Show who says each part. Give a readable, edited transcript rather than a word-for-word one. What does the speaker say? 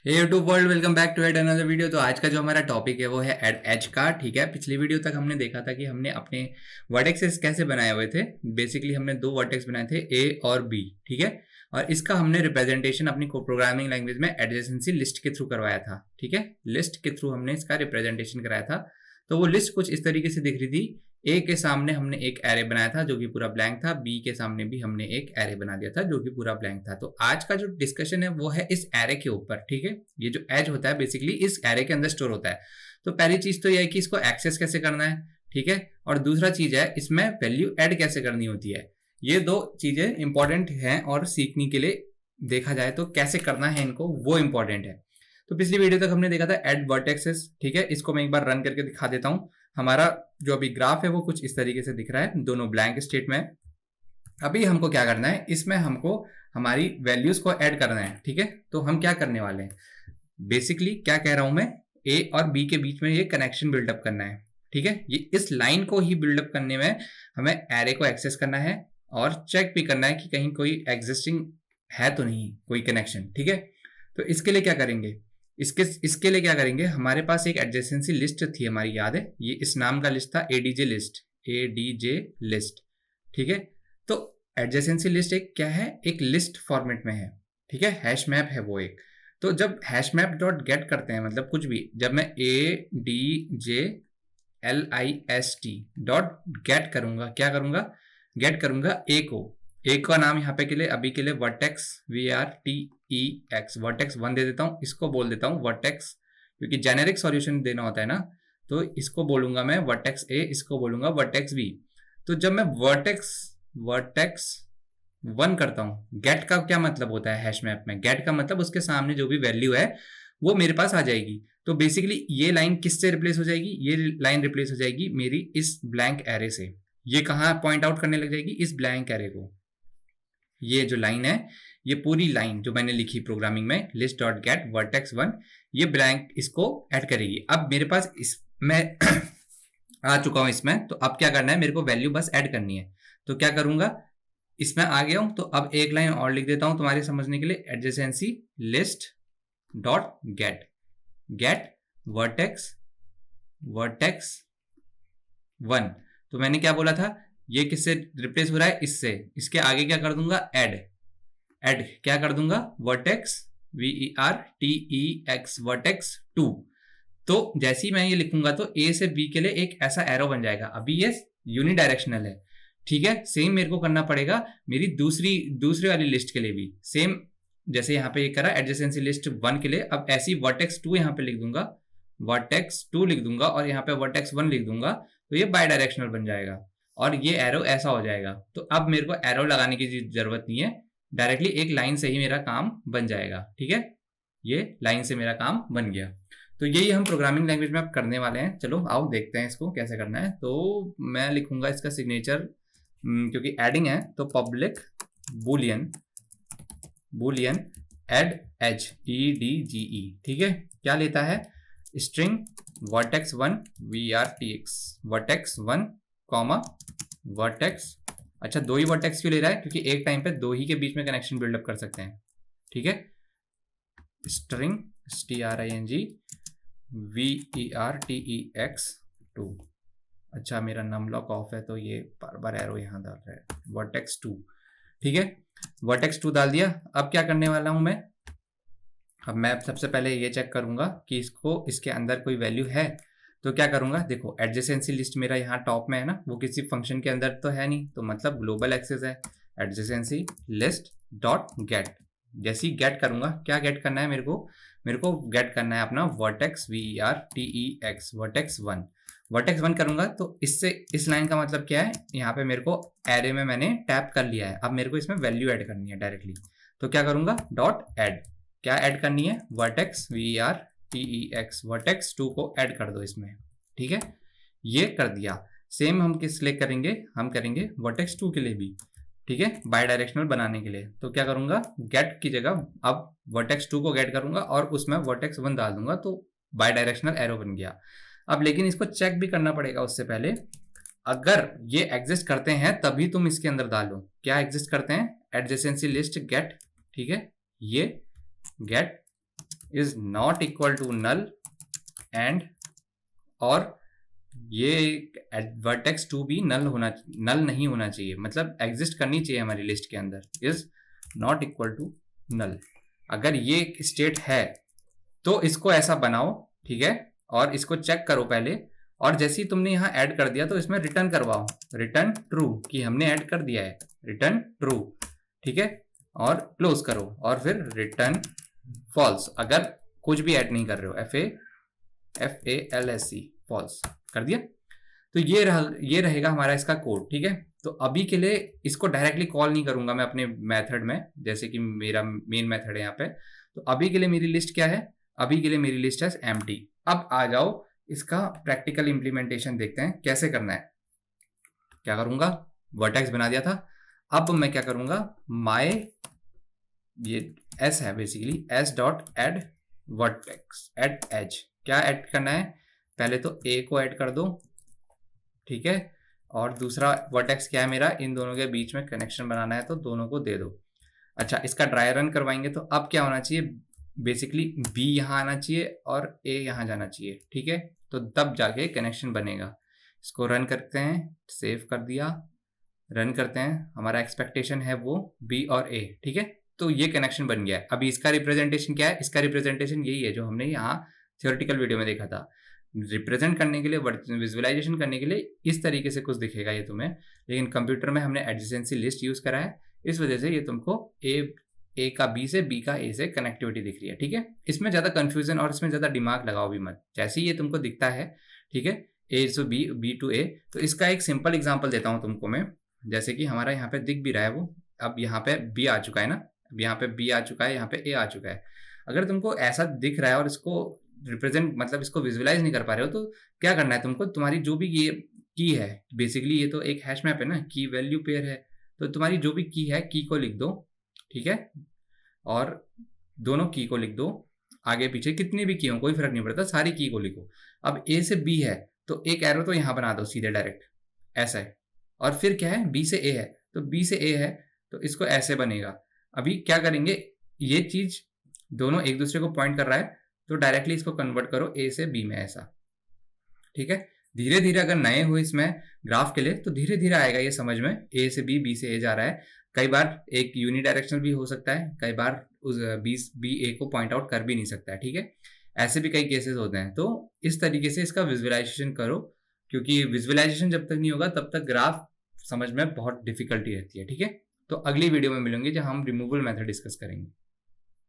Speaker 1: Hey YouTube world, welcome back to at another video. तो आज का जो हमारा टॉपिक है वो है एड एज का। ठीक है, पिछली वीडियो तक हमने देखा था कि हमने अपने वर्टेक्सेस कैसे बनाए हुए थे। बेसिकली हमने दो वर्टेक्स बनाए थे, ए और बी। ठीक है, और इसका हमने रिप्रेजेंटेशन अपनी प्रोग्रामिंग लैंग्वेज में एडजेसेंसी लिस्ट के थ्रू करवाया था। ठीक है, लिस्ट के थ्रू हमने इसका रिप्रेजेंटेशन कराया था। तो वो लिस्ट कुछ इस तरीके से दिख रही थी। ए के सामने हमने एक एरे बनाया था जो कि पूरा ब्लैंक था, बी के सामने भी हमने एक एरे बना दिया था जो कि पूरा ब्लैंक था। तो आज का जो डिस्कशन है वो है इस एरे के ऊपर। ठीक है, ये जो एज होता है बेसिकली इस एरे के अंदर स्टोर होता है। तो पहली चीज तो यह है कि इसको एक्सेस कैसे करना है। ठीक है, और दूसरा चीज है इसमें वैल्यू ऐड कैसे करनी होती है। ये दो चीजें इंपॉर्टेंट हैं और सीखने के लिए देखा जाए तो कैसे करना है इनको, वो इंपॉर्टेंट है। तो पिछली वीडियो तक हमने देखा था एड वर्टेक्सेस। ठीक है, इसको मैं एक बार रन करके दिखा देता हूं। हमारा जो अभी ग्राफ है वो कुछ इस तरीके से दिख रहा है, दोनों ब्लैंक स्टेट में। अभी हमको क्या करना है, इसमें हमको हमारी वैल्यूज को ऐड करना है। ठीक है, तो हम क्या करने वाले हैं, बेसिकली क्या कह रहा हूं मैं, ए और बी के बीच में ये कनेक्शन बिल्डअप करना है। ठीक है, ये इस लाइन को ही बिल्डअप करने में हमें एरे को एक्सेस करना है और चेक भी करना है कि कहीं कोई एग्जिस्टिंग है तो नहीं कोई कनेक्शन। ठीक है, तो इसके लिए क्या करेंगे, इसके लिए क्या करेंगे, हमारे पास एक एडजेसेंसी लिस्ट थी हमारी, याद है, ये इस नाम का लिस्ट था, एडीजे लिस्ट, एडीजे लिस्ट। ठीक है, तो एडजेसेंसी लिस्ट एक क्या है, एक लिस्ट फॉर्मेट में है। ठीक है, हैश मैप है वो एक। तो जब हैश मैप डॉट गेट करते हैं, मतलब कुछ भी, जब मैं A D J L I S T dot gate करूंगा, क्या करूंगा, गेट करूंगा ए को। ए का नाम यहाँ पे के लिए अभी के लिए वर्टेक्स VRTEX वर्टेक्स 1 दे देता हूँ। इसको बोल देता हूँ वर्टेक्स, क्योंकि जेनेरिक सॉल्यूशन देना होता है ना, तो इसको बोलूंगा मैं वर्टेक्स ए, इसको बोलूंगा वर्टेक्स बी। तो जब मैं वर्टेक्स वर्टेक्स 1 करता हूँ, गेट का क्या मतलब होता है हैश मैप में, गेट का मतलब उसके सामने जो भी वैल्यू है वो मेरे पास आ जाएगी। तो बेसिकली ये लाइन किससे रिप्लेस हो जाएगी, ये लाइन रिप्लेस हो जाएगी मेरी इस ब्लैंक एरे से। ये कहाँ पॉइंट आउट करने लग जाएगी, इस ब्लैंक एरे को। ये जो लाइन है, ये पूरी लाइन जो मैंने लिखी प्रोग्रामिंग में, लिस्ट डॉट गेट वर्टेक्स 1, ये ब्लैंक इसको ऐड करेगी। अब मेरे पास इसमें आ चुका हूं इसमें, तो अब क्या करना है, मेरे को वैल्यू बस ऐड करनी है। तो क्या करूंगा, इसमें आ गया हूं, तो अब एक लाइन और लिख देता हूं तुम्हारे समझने के लिए, adjacency list dot get, get vertex vertex 1। तो मैंने क्या बोला था, ये किससे रिप्लेस हो रहा है, इससे। इसके आगे क्या कर दूंगा, ऐड, ऐड क्या कर दूंगा, वर्टेक्स VERTEX वर्टेक्स 2। तो जैसे ही मैं ये लिखूंगा तो ए से बी के लिए एक ऐसा एरो बन जाएगा। अभी ये यूनिडायरेक्शनल है। ठीक है, सेम मेरे को करना पड़ेगा मेरी दूसरी वाली लिस्ट के लिए भी, सेम जैसे यहाँ पे ये करा एडजेसेंसी लिस्ट 1 के लिए। अब ऐसी वर्टेक्स 2 यहाँ पे लिख दूंगा, वर्टेक्स 2 लिख दूंगा, और यहाँ पे वर्टेक्स 1 लिख दूंगा, तो ये बाय डायरेक्शनल बन जाएगा और ये एरो ऐसा हो जाएगा। तो अब मेरे को एरो लगाने की जरूरत नहीं है, डायरेक्टली एक लाइन से ही मेरा काम बन जाएगा। ठीक है, ये लाइन से मेरा काम बन गया। तो यही हम प्रोग्रामिंग लैंग्वेज में अब करने वाले हैं। चलो आओ देखते हैं इसको कैसे करना है। तो मैं लिखूंगा इसका सिग्नेचर, क्योंकि एडिंग है, तो public boolean boolean add edge EDGE। ठीक है, क्या लेता है, string vertex 1 VRTX vertex 1 comma vertex. अच्छा, दो ही वर्टेक्स क्यों ले रहा है, क्योंकि एक टाइम पे दो ही के बीच में कनेक्शन बिल्डअप कर सकते हैं। ठीक है, स्ट्रिंग STRING VERTEX 2। अच्छा, मेरा नम लॉक ऑफ है तो ये बार बार एरो यहाँ डाल रहा है, वर्टेक्स 2। ठीक है, वर्टेक्स 2 डाल दिया। अब क्या करने वाला हूं मैं, अब मैं सबसे पहले ये चेक करूंगा कि इसको इसके अंदर कोई वैल्यू है। तो क्या करूंगा, देखो एडजेसेंसी लिस्ट मेरा यहाँ टॉप में है ना, वो किसी फंक्शन के अंदर तो है नहीं, तो मतलब ग्लोबल एक्सेस है। एडजेसेंसी लिस्ट डॉट गेट, जैसे ही गेट करूंगा, क्या गेट करना है मेरे को गेट करना है अपना वर्टेक्स VERTEX वर्टेक्स 1। वर्टेक्स 1 करूंगा तो इससे इस लाइन का मतलब क्या है, यहाँ पे मेरे को एरे में मैंने टैप कर लिया है, अब मेरे को इसमें वैल्यू ऐड करनी है डायरेक्टली। तो क्या करूंगा, डॉट ऐड, क्या ऐड करनी है, वर्टेक्स VERTEX वर्टेक्स 2 को ऐड कर दो इसमें। ठीक है, ये कर दिया। सेम हम किस लिए करेंगे, हम करेंगे वर्टेक्स 2 के लिए भी। ठीक है, बाय डायरेक्शनल बनाने के लिए। तो क्या करूंगा, गेट की जगह अब वर्टेक्स 2 को गेट करूंगा और उसमें वर्टेक्स 1 डाल दूंगा, तो बाय डायरेक्शनल एरो बन गया। अब लेकिन इसको चेक भी करना पड़ेगा उससे पहले, अगर ये एग्जिस्ट करते हैं तभी तुम इसके अंदर डालो। क्या एग्जिस्ट करते हैं, एडजेसेंसी लिस्ट गेट। ठीक है, ये get is not equal to null and, और ये वर्टेक्स 2 भी नल नहीं होना चाहिए, मतलब एग्जिस्ट करनी चाहिए हमारी लिस्ट के अंदर, is not equal to null. अगर ये स्टेट है तो इसको ऐसा बनाओ, ठीक है, और इसको चेक करो पहले, और जैसे ही तुमने यहाँ ऐड कर दिया तो इसमें रिटर्न करवाओ, रिटर्न ट्रू कि हमने ऐड कर दिया है, रिटर्न ट्रू, ठीक है, और क्लोज करो, और फिर रिटर्न फॉल्स अगर कुछ भी ऐड नहीं कर रहे हो, FALSE फॉल्स कर दिया। तो ये रहेगा हमारा इसका कोड, ठीक है। तो अभी के लिए इसको डायरेक्टली कॉल नहीं करूंगा मैं अपने मेथड में, जैसे कि मेरा मेन मेथड है यहाँ पे। तो अभी के लिए मेरी लिस्ट क्या है, अभी के लिए मेरी लिस्ट है एम्प्टी। अब आ जाओ इसका प्रैक्टिकल इंप्लीमेंटेशन देखते हैं कैसे करना है। क्या करूंगा, वर्टेक्स बना दिया था, अब मैं क्या करूंगा, माय ये एस है बेसिकली, S dot add vertex add edge. क्या ऐड करना है, पहले तो ए को ऐड कर दो, ठीक है, और दूसरा वर्टेक्स क्या है मेरा, इन दोनों के बीच में कनेक्शन बनाना है, तो दोनों को दे दो। अच्छा, इसका ड्राई रन करवाएंगे तो अब क्या होना चाहिए, बेसिकली बी यहाँ आना चाहिए और ए यहाँ जाना चाहिए, ठीक है, तो तब जाके कनेक्शन बनेगा। इसको रन करते हैं, सेव कर दिया, रन करते हैं, हमारा एक्सपेक्टेशन है वो बी और ए, ठीक है, तो ये कनेक्शन बन गया है। अभी इसका रिप्रेजेंटेशन क्या है, इसका रिप्रेजेंटेशन यही है जो हमने यहाँ थियोरेटिकल वीडियो में देखा था। रिप्रेजेंट करने के लिए, विजुअलाइजेशन करने के लिए इस तरीके से कुछ दिखेगा ये तुम्हें, लेकिन कंप्यूटर में हमने एडजेसेंसी लिस्ट यूज करा है, इस वजह से ये तुमको ए का बी से, बी का ए से कनेक्टिविटी दिख रही है, ठीक है। इसमें ज़्यादा कंफ्यूजन और इसमें ज़्यादा दिमाग लगाओ भी मत, जैसे ही ये तुमको दिखता है, ठीक है, ए टू बी, बी टू ए। तो इसका एक सिंपल एग्जाम्पल देता हूँ तुमको मैं, जैसे कि हमारा यहाँ पे दिख भी रहा है वो, अब यहाँ पे बी आ चुका है ना, अब यहाँ पे बी आ चुका है, यहाँ पे ए आ चुका है। अगर तुमको ऐसा दिख रहा है और इसको रिप्रेजेंट, मतलब इसको विजुअलाइज नहीं कर पा रहे हो, तो क्या करना है तुमको, तुम्हारी जो भी ये की है, बेसिकली ये तो एक हैश मैप है ना, की वैल्यू पेयर है, तो तुम्हारी जो भी की है, की को लिख दो, ठीक है, और दोनों की को लिख दो, आगे पीछे कितनी भी की हो कोई फर्क नहीं पड़ता, सारी की को लिखो। अब ए से बी है तो एक एरो तो यहाँ बना दो सीधे डायरेक्ट, ऐसा है, और फिर क्या है, बी से ए है तो बी से ए है तो इसको ऐसे बनेगा। अभी क्या करेंगे, ये चीज दोनों एक दूसरे को पॉइंट कर रहा है, तो डायरेक्टली इसको कन्वर्ट करो ए से बी में, ऐसा, ठीक है। धीरे धीरे अगर नए हो इसमें ग्राफ के लिए तो धीरे धीरे आएगा ये समझ में, ए से बी, बी से ए जा रहा है। कई बार एक यूनिडायरेक्शनल भी हो सकता है, कई बार उस बी ए को पॉइंट आउट कर भी नहीं सकता है, ठीक है, ऐसे भी कई केसेस होते हैं। तो इस तरीके से इसका विजुअलाइजेशन करो, क्योंकि विजुअलाइजेशन जब तक नहीं होगा तब तक ग्राफ समझ में बहुत डिफिकल्टी रहती है, ठीक है। तो अगली वीडियो में मिलेंगे जहां हम रिमूवल मेथड डिस्कस करेंगे।